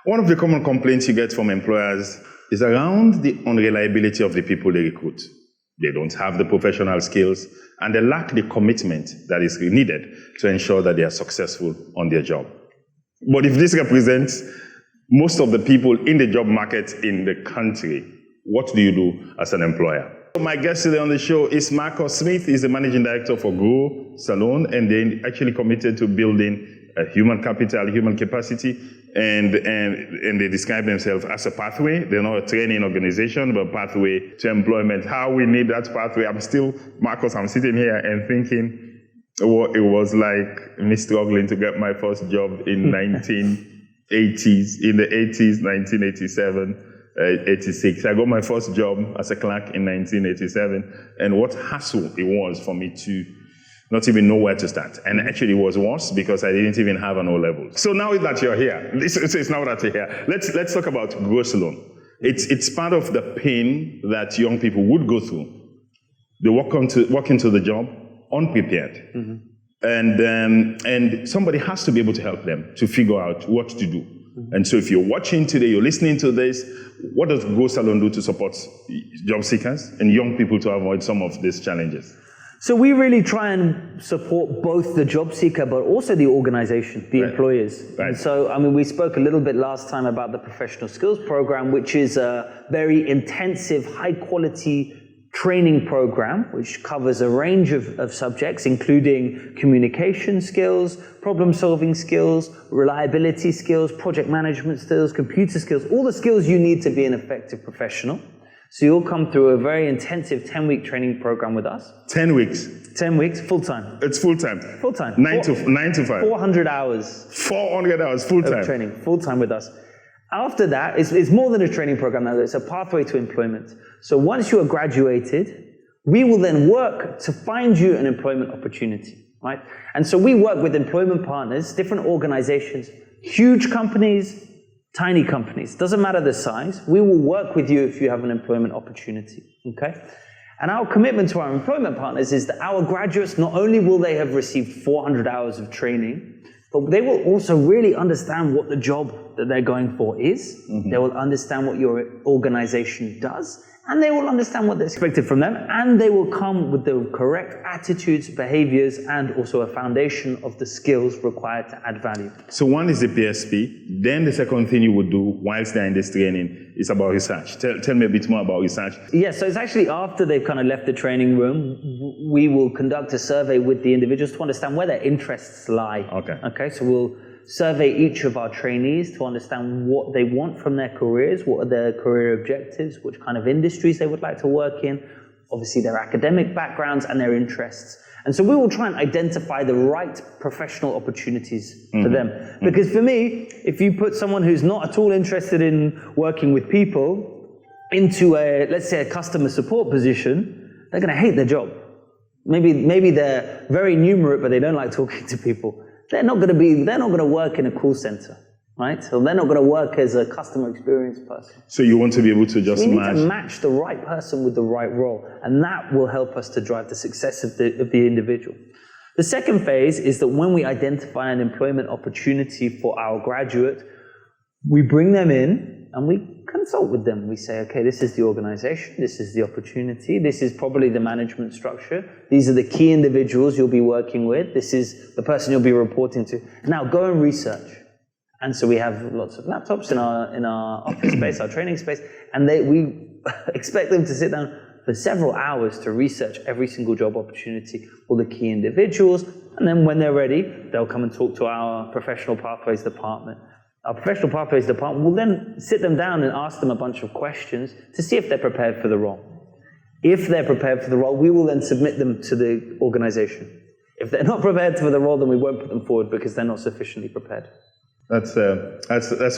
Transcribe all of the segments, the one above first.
One of the common complaints you get from employers is around the unreliability of the people they recruit. They don't have the professional skills and they lack the commitment that is needed to ensure that they are successful on their job. But if this represents most of the people in the job market in the country, what do you do as an employer? My guest today on the show is Marcus Smith. He's the managing director for Grow Salone, and they're actually committed to building a human capital, human capacity, and they describe themselves as a pathway. They're not a training organization, but a pathway to employment. How we need that pathway. Marcus, I'm sitting here and thinking what it was like me struggling to get my first job in 1980s, 1987. 86. I got my first job as a clerk in 1987, and what hassle it was for me to not even know where to start. And actually it was worse because I didn't even have an O-level. So now that you're here, it's now that you're here, let's talk about Grow Salone. It's part of the pain that young people would go through. They walk into the job unprepared. Mm-hmm. And somebody has to be able to help them to figure out what to do. Mm-hmm. And so if you're watching today, you're listening to this, what does Grow Salone do to support job seekers and young people to avoid some of these challenges? So we really try and support both the job seeker, but also the organization, the employers. Right. And so, I mean, we spoke a little bit last time about the professional skills program, which is a very intensive, high quality training program, which covers a range of subjects, including communication skills, problem-solving skills, reliability skills, project management skills, computer skills, all the skills you need to be an effective professional. So you'll come through a very intensive 10-week training program with us. 10 weeks? 10 weeks, full-time. It's full-time? Full-time. 9 to 5? 400 hours. 400 hours, full-time? Of training, full-time with us. After that, it's more than a training program now, it's a pathway to employment. So once you are graduated, we will then work to find you an employment opportunity, right? And so we work with employment partners, different organizations, huge companies, tiny companies, doesn't matter the size. We will work with you if you have an employment opportunity, okay? And our commitment to our employment partners is that our graduates, not only will they have received 400 hours of training, but they will also really understand what the job that they're going for is. Mm-hmm. They will understand what your organization does, and they will understand what is expected from them, and they will come with the correct attitudes, behaviors, and also a foundation of the skills required to add value. So one is the PSP. Then the second thing you would do whilst they're in this training is about research. Tell me a bit more about research. Yeah, so it's actually after they've kind of left the training room, we will conduct a survey with the individuals to understand where their interests lie. Okay, so we'll survey each of our trainees to understand what they want from their careers, what are their career objectives, which kind of industries they would like to work in, obviously their academic backgrounds and their interests. And so we will try and identify the right professional opportunities for them. Because for me, if you put someone who's not at all interested in working with people into a, let's say, a customer support position, they're going to hate their job. Maybe they're very numerate, but they don't like talking to people. They're not going to work in a call center, right? So they're not going to work as a customer experience person. So you want to be able to just match. We need to match the right person with the right role, and that will help us to drive the success of the individual. The second phase is that when we identify an employment opportunity for our graduate, we bring them in and we consult with them. We say, okay, this is the organization, this is the opportunity, this is probably the management structure, these are the key individuals you'll be working with, this is the person you'll be reporting to. Now go and research. And so we have lots of laptops in our office space, our training space, and we expect them to sit down for several hours to research every single job opportunity, all the key individuals, and then when they're ready, they'll come and talk to our professional pathways department. Our professional pathways department will then sit them down and ask them a bunch of questions to see if they're prepared for the role. If they're prepared for the role, we will then submit them to the organization. If they're not prepared for the role, then we won't put them forward because they're not sufficiently prepared. That's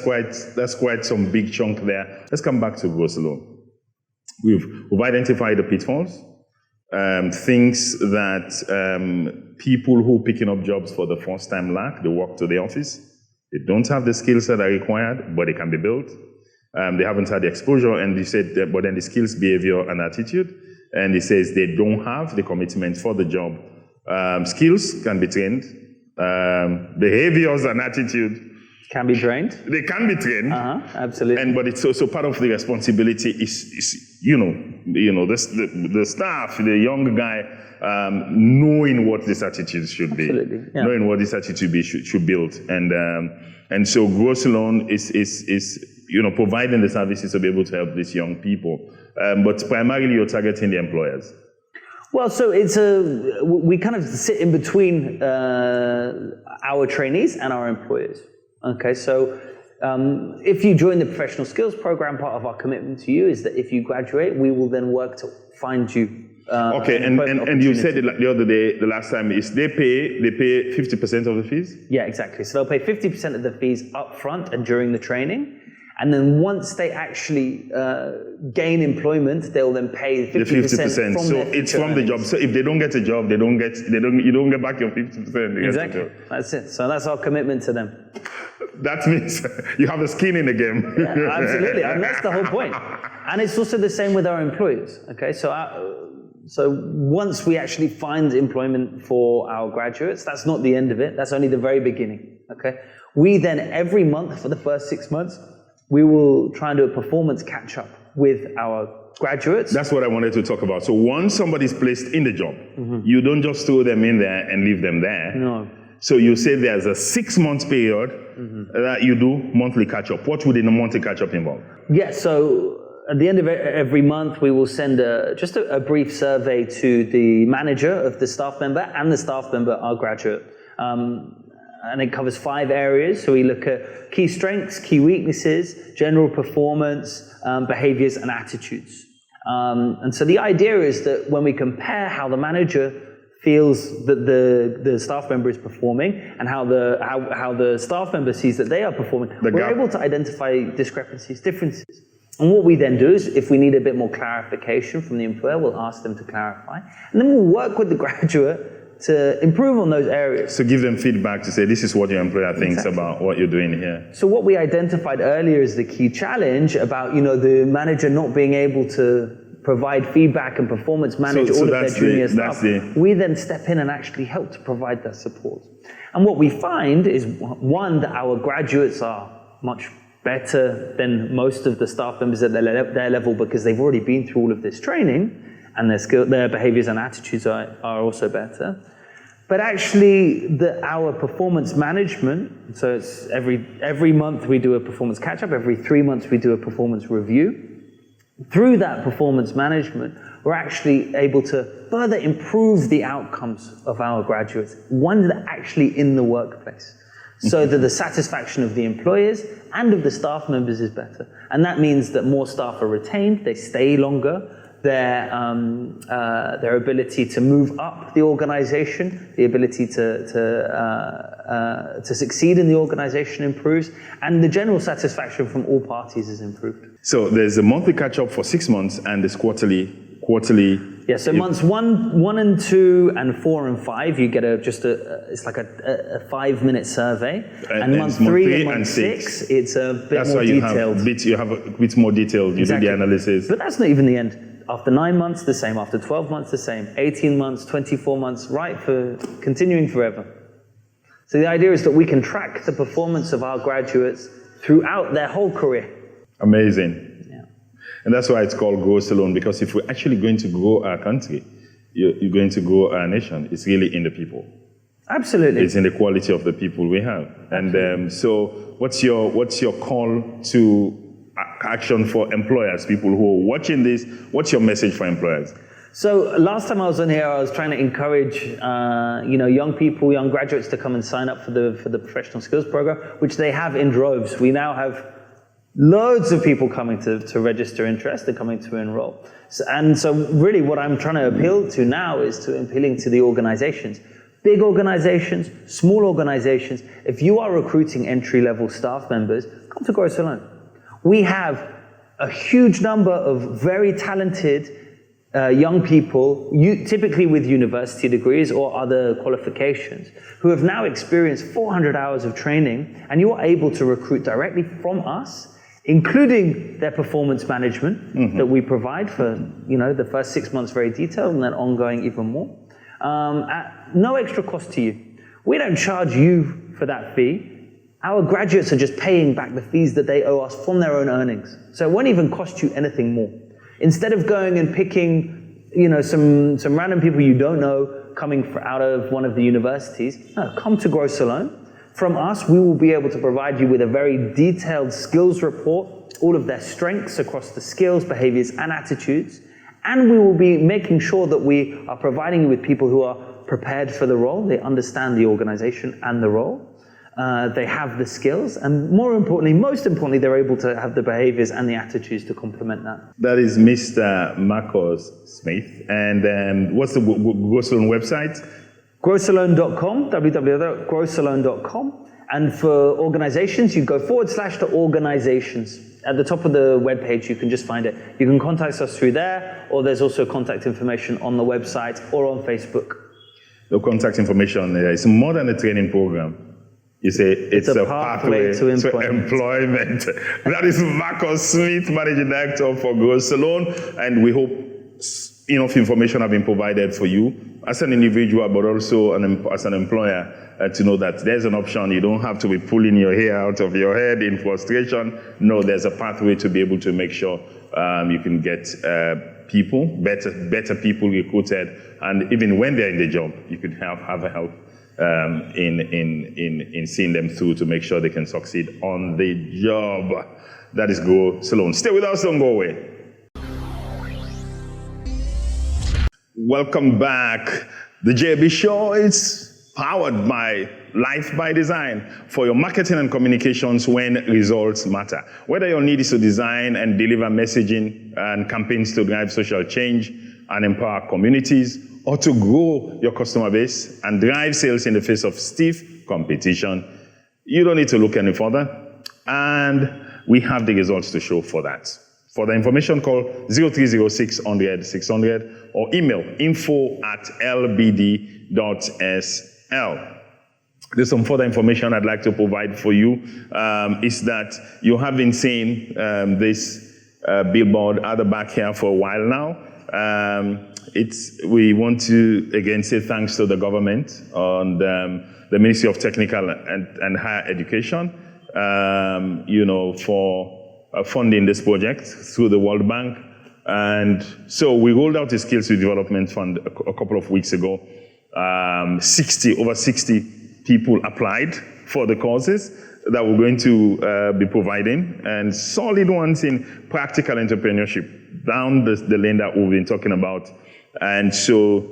quite some big chunk there. Let's come back to Grow Salone. We've identified the pitfalls, things that people who are picking up jobs for the first time lack. They walk to the office. They don't have the skills that are required, but they can be built. They haven't had the exposure, and they said, but then the skills, behavior, and attitude. And he says they don't have the commitment for the job. Skills can be trained. Behaviors and attitude Can be trained. They can be trained. Absolutely. But it's also part of the responsibility is the staff, the young guy, knowing what this attitude should be. Absolutely. Yeah. Knowing what this attitude should build. And so Grow Salone is providing the services to be able to help these young people. But primarily you're targeting the employers. Well, so we kind of sit in between our trainees and our employers. Okay, so if you join the professional skills program, part of our commitment to you is that if you graduate, we will then work to find you. Okay, and you said it the other day, the last time, is they pay 50% of the fees? Yeah, exactly. So they'll pay 50% of the fees up front and during the training. And then once they actually gain employment, they'll then pay 50%. The 50%. So it's from the job. So if they don't get a job, you don't get back your 50%. Exactly. That's it. So that's our commitment to them. That means you have a skin in the game. Yeah, absolutely, and that's the whole point. And it's also the same with our employers. Okay, so once we actually find employment for our graduates, that's not the end of it. That's only the very beginning. Okay, we then every month for the first 6 months, we will try and do a performance catch-up with our graduates. That's what I wanted to talk about. So once somebody's placed in the job, you don't just throw them in there and leave them there. No. So you say there's a 6-month period that you do monthly catch-up. What would a monthly catch-up involve? Yeah, so at the end of every month, we will send just a brief survey to the manager of the staff member and the staff member, our graduate. And it covers 5 areas. So we look at key strengths, key weaknesses, general performance, behaviors, and attitudes. And so the idea is that when we compare how the manager feels that the staff member is performing and how the staff member sees that they are performing, we're able to identify discrepancies, differences. And what we then do is, if we need a bit more clarification from the employer, we'll ask them to clarify. And then we'll work with the graduate to improve on those areas. So give them feedback to say, this is what your employer thinks about what you're doing here. So what we identified earlier is the key challenge about, the manager not being able to provide feedback and performance manage all of their junior staff. We then step in and actually help to provide that support. And what we find is, one, that our graduates are much better than most of the staff members at their level because they've already been through all of this training, and their behaviors and attitudes are also better. But actually, our performance management, so it's every month we do a performance catch-up, every 3 months we do a performance review. Through that performance management, we're actually able to further improve the outcomes of our graduates, ones that are actually in the workplace, so that the satisfaction of the employers and of the staff members is better. And that means that more staff are retained, they stay longer, their ability to move up the organization, the ability to succeed in the organization improves, and the general satisfaction from all parties is improved. So there's a monthly catch-up for 6 months, and there's quarterly. Yeah, so months 1 and 2 and 4 and 5, you get it's like a 5-minute survey, and month 3 and month 6, it's a bit more detailed. You have a bit more detailed. You do the analysis. But that's not even the end. After 9 months, the same. After 12 months, the same. 18 months, 24 months, right, for continuing forever. So the idea is that we can track the performance of our graduates throughout their whole career. Amazing. Yeah. And that's why it's called Grow Salone, because if we're actually going to grow our country, you're going to grow our nation, it's really in the people. Absolutely. It's in the quality of the people we have. And so what's your call to action for employers, people who are watching this? What's your message for employers? So last time I was on here, I was trying to encourage young people, young graduates to come and sign up for the professional skills program, which they have in droves. We now have loads of people coming to register interest and coming to enroll. So really what I'm trying to appeal to now is to appealing to the organizations. Big organizations, small organizations. If you are recruiting entry-level staff members, come to Grow Salone. We have a huge number of very talented young people, typically with university degrees or other qualifications, who have now experienced 400 hours of training, and you are able to recruit directly from us, including their performance management that we provide for the first 6 months very detailed, and then ongoing even more, at no extra cost to you. We don't charge you for that fee. our graduates are just paying back the fees that they owe us from their own earnings. So it won't even cost you anything more. Instead of going and picking, some random people you don't know coming out of one of the universities, no, come to Grow Salone. From us, we will be able to provide you with a very detailed skills report, all of their strengths across the skills, behaviors, and attitudes. And we will be making sure that we are providing you with people who are prepared for the role. They understand the organization and the role. They have the skills. And most importantly, they're able to have the behaviors and the attitudes to complement that. That is Mr. Marcus Smith. And what's the Grow Salone website? GrowSalone.com, www.growsalone.com. And for organizations, you go /to organizations. At the top of the webpage, you can just find it. You can contact us through there, or there's also contact information on the website or on Facebook. The contact information is more than a training program. You say it's a pathway to employment. That is Marcus Smith, Managing Director for Grow Salone, and we hope enough information have been provided for you as an individual, but also as an employer, to know that there's an option. You don't have to be pulling your hair out of your head in frustration. No, there's a pathway to be able to make sure you can get better people recruited, and even when they're in the job, you could have a help in seeing them through to make sure they can succeed on the job. That is Grow Salone. Stay with us, don't go away. Welcome back. The JB Show is powered by Life by Design for your marketing and communications when results matter. Whether your need is to design and deliver messaging and campaigns to drive social change and empower communities, or to grow your customer base and drive sales in the face of stiff competition, you don't need to look any further. And we have the results to show for that. For the information, call 030600-600 or email info@lbd.sl. There's some further information I'd like to provide for you, is that you have been seeing this billboard at the back here for a while now. We want to again say thanks to the government and the Ministry of Technical and Higher Education, for funding this project through the World Bank. And so we rolled out a Skills Development Fund a couple of weeks ago. Over 60 people applied for the courses that we're going to be providing, and solid ones in practical entrepreneurship, down the lane that we've been talking about. And so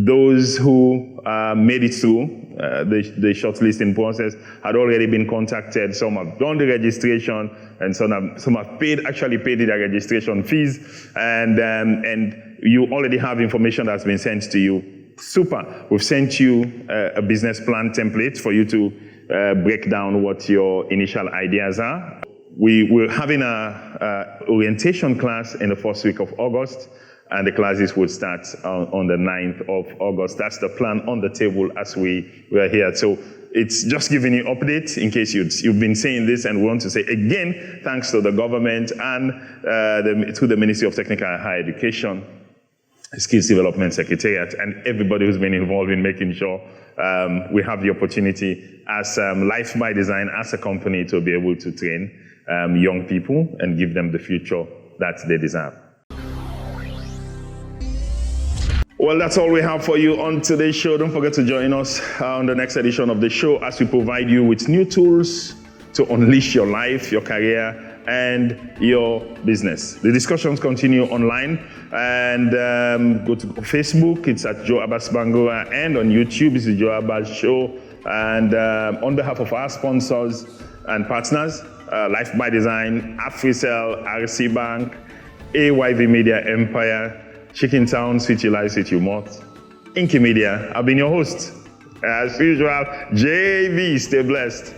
those who made it through the shortlisting process had already been contacted. Some have done the registration, and some have actually paid their registration fees, and you already have information that's been sent to you. Super. We've sent you a business plan template for you to break down what your initial ideas are. We're having a orientation class in the first week of August, and the classes would start on the 9th of August. That's the plan on the table as we were here. So it's just giving you updates in case you've been saying this, and we want to say again, thanks to the government and to the Ministry of Technical and Higher Education, Skills Development Secretariat, and everybody who's been involved in making sure we have the opportunity as Life by Design, as a company, to be able to train young people and give them the future that they deserve. Well, that's all we have for you on today's show. Don't forget to join us on the next edition of the show as we provide you with new tools to unleash your life, your career, and your business. The discussions continue online, and go to Facebook. It's at Joe Abbas Bangura, and on YouTube it's the Joe Abbas Show. And on behalf of our sponsors and partners, Life by Design, AfriCell, RC Bank, AYV Media Empire, Chicken Town, Switch Your Life, Switch Your Mouth, Inky Media, I've been your host, as usual, JV. Stay blessed.